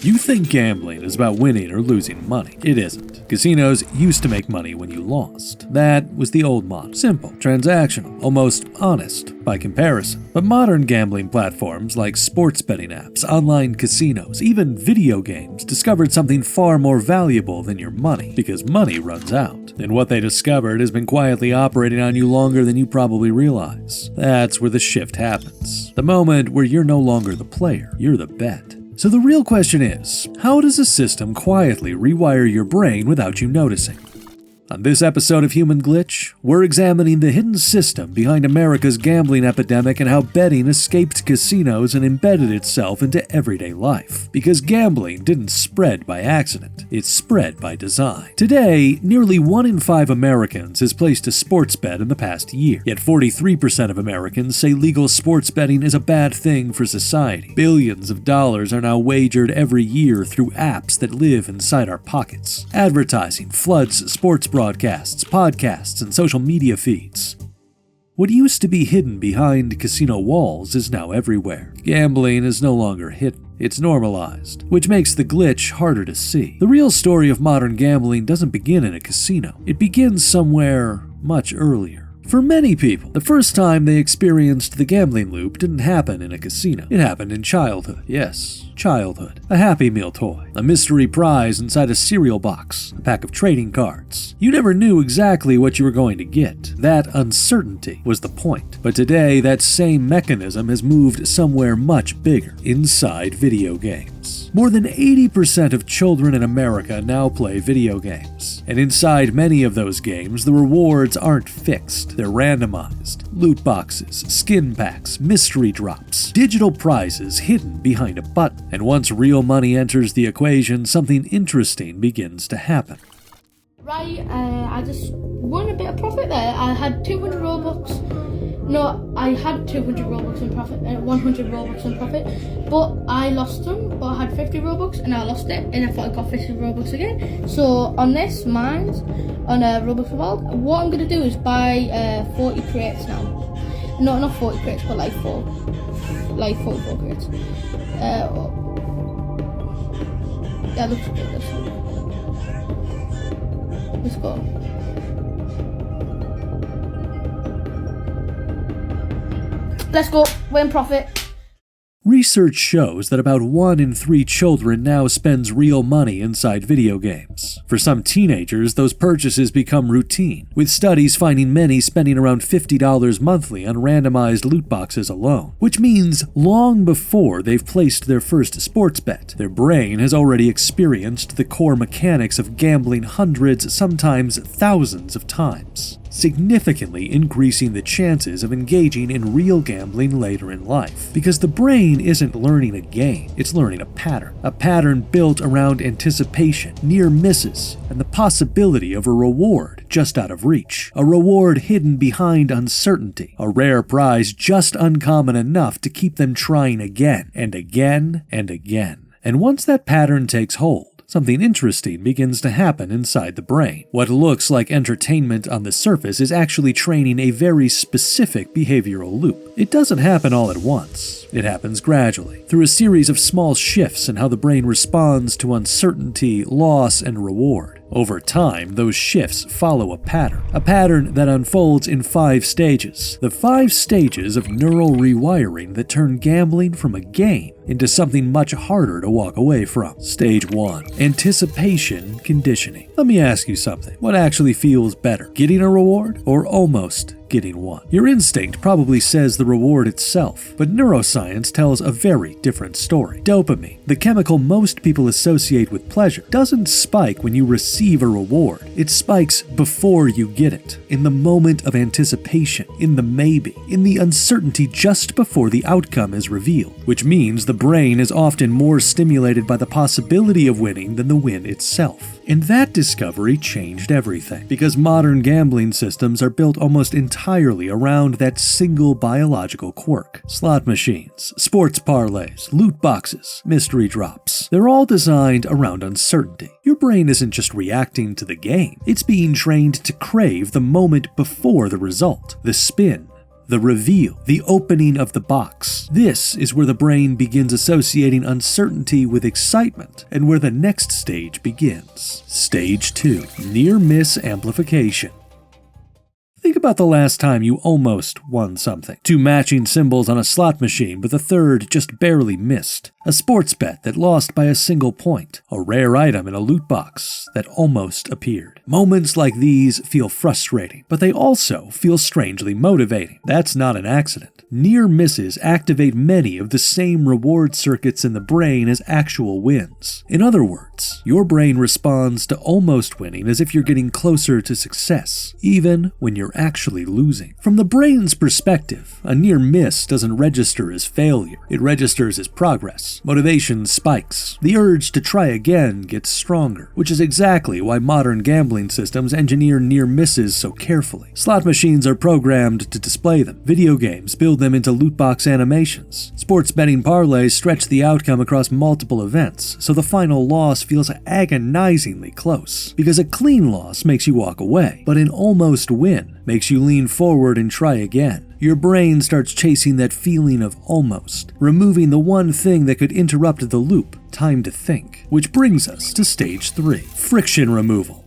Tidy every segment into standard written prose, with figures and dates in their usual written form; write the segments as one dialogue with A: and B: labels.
A: You think gambling is about winning or losing money. It isn't. Casinos used to make money when you lost. That was the old model. Simple, transactional, almost honest by comparison. But modern gambling platforms like sports betting apps, online casinos, even video games discovered something far more valuable than your money, because money runs out. And what they discovered has been quietly operating on you longer than you probably realize. That's where the shift happens. The moment where you're no longer the player, you're the bet. So the real question is, how does a system quietly rewire your brain without you noticing? On this episode of HumanGlitch, we're examining the hidden system behind America's gambling epidemic and how betting escaped casinos and embedded itself into everyday life. Because gambling didn't spread by accident, it spread by design. Today, nearly 1 in 5 Americans has placed a sports bet in the past year, yet 43% of Americans say legal sports betting is a bad thing for society. Billions of dollars are now wagered every year through apps that live inside our pockets. Advertising floods sports broadcasts, podcasts, and social media feeds. What used to be hidden behind casino walls is now everywhere. Gambling is no longer hidden. It's normalized, which makes the glitch harder to see. The real story of modern gambling doesn't begin in a casino. It begins somewhere much earlier. For many people, the first time they experienced the gambling loop didn't happen in a casino. It happened in childhood. Yes, childhood. A Happy Meal toy, a mystery prize inside a cereal box, a pack of trading cards. You never knew exactly what you were going to get. That uncertainty was the point. But today, that same mechanism has moved somewhere much bigger, inside video games. More than 80% of children in America now play video games. And inside many of those games, the rewards aren't fixed. They're randomized. Loot boxes, skin packs, mystery drops, digital prizes hidden behind a button. And once real money enters the equation, something interesting begins to happen.
B: Right, I just won a bit of profit there. I had 200 Robux. No, I had 200 Robux in profit, 100 Robux in profit, but I lost them. But I had 50 Robux and I lost it, and I thought I got 50 Robux again. So on this, mine's on a Robux Revolve, what I'm gonna do is buy 40 crates now. No, not 40 crates, but like 44 crates. That looks good. Let's go. Let's go. We're in profit.
A: Research shows that about 1 in 3 children now spends real money inside video games. For some teenagers, those purchases become routine, with studies finding many spending around $50 monthly on randomized loot boxes alone. Which means long before they've placed their first sports bet, their brain has already experienced the core mechanics of gambling hundreds, sometimes thousands of times, significantly increasing the chances of engaging in real gambling later in life. Because the brain isn't learning a game, it's learning a pattern built around anticipation, near misses, and the possibility of a reward just out of reach. A reward hidden behind uncertainty, a rare prize just uncommon enough to keep them trying again and again and again. And once that pattern takes hold, something interesting begins to happen inside the brain. What looks like entertainment on the surface is actually training a very specific behavioral loop. It doesn't happen all at once. It happens gradually, through a series of small shifts in how the brain responds to uncertainty, loss, and reward. Over time, those shifts follow a pattern that unfolds in 5 stages. The 5 stages of neural rewiring that turn gambling from a game into something much harder to walk away from. Stage 1. Anticipation conditioning. Let me ask you something. What actually feels better, getting a reward or almost getting one? Your instinct probably says the reward itself, but neuroscience tells a very different story. Dopamine, the chemical most people associate with pleasure, doesn't spike when you receive a reward. It spikes before you get it, in the moment of anticipation, in the maybe, in the uncertainty just before the outcome is revealed, which means the brain is often more stimulated by the possibility of winning than the win itself. And that discovery changed everything, because modern gambling systems are built almost entirely around that single biological quirk. Slot machines, sports parlays, loot boxes, mystery drops. They're all designed around uncertainty. Your brain isn't just reacting to the game, it's being trained to crave the moment before the result, the spin, the reveal, the opening of the box. This is where the brain begins associating uncertainty with excitement and where the next stage begins. Stage 2. Near-miss amplification. Think about the last time you almost won something. 2 matching symbols on a slot machine, but the third just barely missed. A sports bet that lost by a single point. A rare item in a loot box that almost appeared. Moments like these feel frustrating, but they also feel strangely motivating. That's not an accident. Near misses activate many of the same reward circuits in the brain as actual wins. In other words, your brain responds to almost winning as if you're getting closer to success, even when you're actually losing. From the brain's perspective, a near miss doesn't register as failure. It registers as progress. Motivation spikes. The urge to try again gets stronger, which is exactly why modern gambling systems engineer near misses so carefully. Slot machines are programmed to display them. Video games build them into loot box animations. Sports betting parlays stretch the outcome across multiple events, so the final loss feels agonizingly close. Because a clean loss makes you walk away, but an almost win makes you lean forward and try again. Your brain starts chasing that feeling of almost, removing the one thing that could interrupt the loop, time to think. Which brings us to stage 3, friction removal.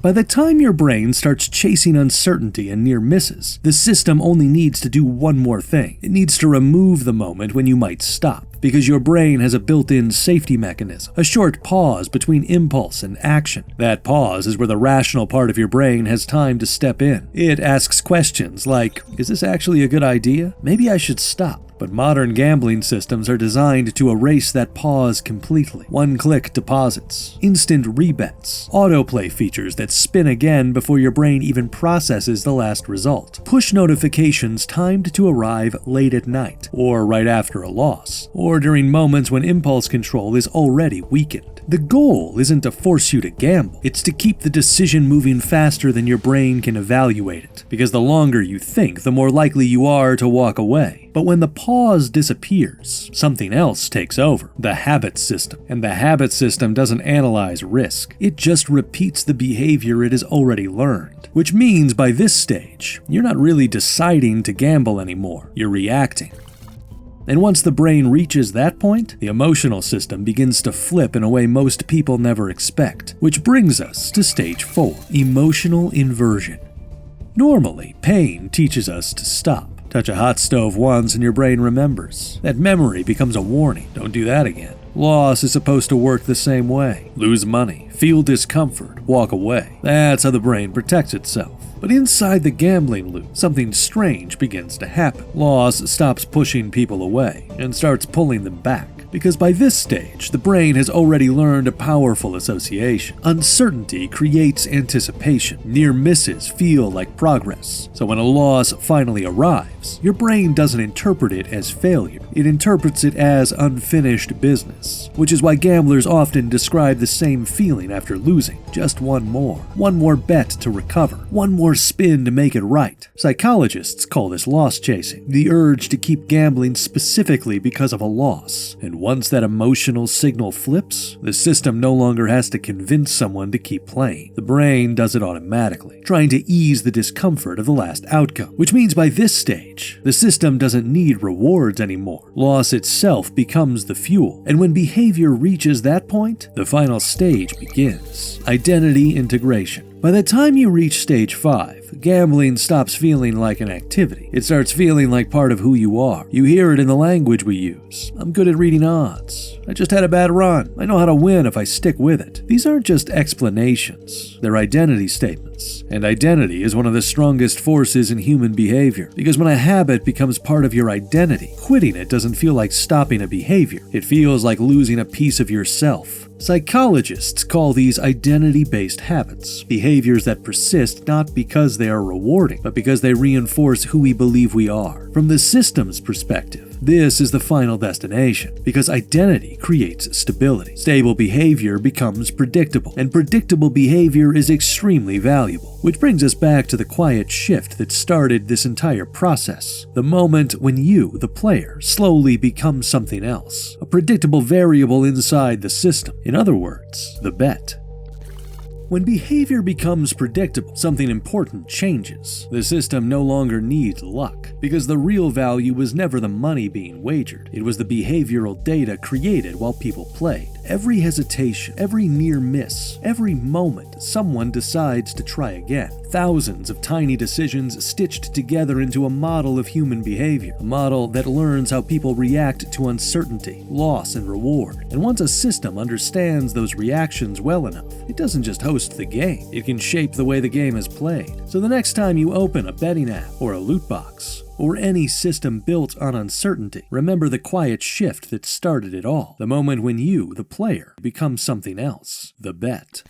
A: By the time your brain starts chasing uncertainty and near misses, the system only needs to do one more thing. It needs to remove the moment when you might stop, because your brain has a built-in safety mechanism, a short pause between impulse and action. That pause is where the rational part of your brain has time to step in. It asks questions like, is this actually a good idea? Maybe I should stop. But modern gambling systems are designed to erase that pause completely. One-click deposits, instant rebets, autoplay features that spin again before your brain even processes the last result, push notifications timed to arrive late at night, or right after a loss, or during moments when impulse control is already weakened. The goal isn't to force you to gamble, it's to keep the decision moving faster than your brain can evaluate it, because the longer you think, the more likely you are to walk away. But when the pause disappears, something else takes over, the habit system. And the habit system doesn't analyze risk, it just repeats the behavior it has already learned. Which means by this stage, you're not really deciding to gamble anymore, you're reacting. And once the brain reaches that point, the emotional system begins to flip in a way most people never expect, which brings us to stage 4, emotional inversion. Normally, pain teaches us to stop. Touch a hot stove once and your brain remembers. That memory becomes a warning, don't do that again. Loss is supposed to work the same way. Lose money, feel discomfort, walk away. That's how the brain protects itself. But inside the gambling loop, something strange begins to happen. Loss stops pushing people away and starts pulling them back. Because by this stage, the brain has already learned a powerful association. Uncertainty creates anticipation. Near misses feel like progress. So when a loss finally arrives, your brain doesn't interpret it as failure. It interprets it as unfinished business. Which is why gamblers often describe the same feeling after losing. Just one more bet to recover, one more spin to make it right. Psychologists call this loss chasing, the urge to keep gambling specifically because of a loss. And once that emotional signal flips, the system no longer has to convince someone to keep playing. The brain does it automatically, trying to ease the discomfort of the last outcome. Which means by this stage, the system doesn't need rewards anymore. Loss itself becomes the fuel. And when behavior reaches that point, the final stage begins. Identity integration. By the time you reach stage 5, gambling stops feeling like an activity. It starts feeling like part of who you are. You hear it in the language we use. I'm good at reading odds. I just had a bad run. I know how to win if I stick with it. These aren't just explanations. They're identity statements. And identity is one of the strongest forces in human behavior. Because when a habit becomes part of your identity, quitting it doesn't feel like stopping a behavior. It feels like losing a piece of yourself. Psychologists call these identity-based habits, behaviors that persist not because they are rewarding, but because they reinforce who we believe we are. From the system's perspective, this is the final destination, because identity creates stability. Stable behavior becomes predictable, and predictable behavior is extremely valuable. Which brings us back to the quiet shift that started this entire process. The moment when you, the player, slowly becomes something else, a predictable variable inside the system. In other words, the bet. When behavior becomes predictable, something important changes. The system no longer needs luck, because the real value was never the money being wagered. It was the behavioral data created while people played. Every hesitation, every near miss, every moment someone decides to try again. Thousands of tiny decisions stitched together into a model of human behavior, a model that learns how people react to uncertainty, loss, and reward. And once a system understands those reactions well enough, it doesn't just host the game, it can shape the way the game is played. So the next time you open a betting app or a loot box, or any system built on uncertainty, remember the quiet shift that started it all. The moment when you, the player, become something else. The bet.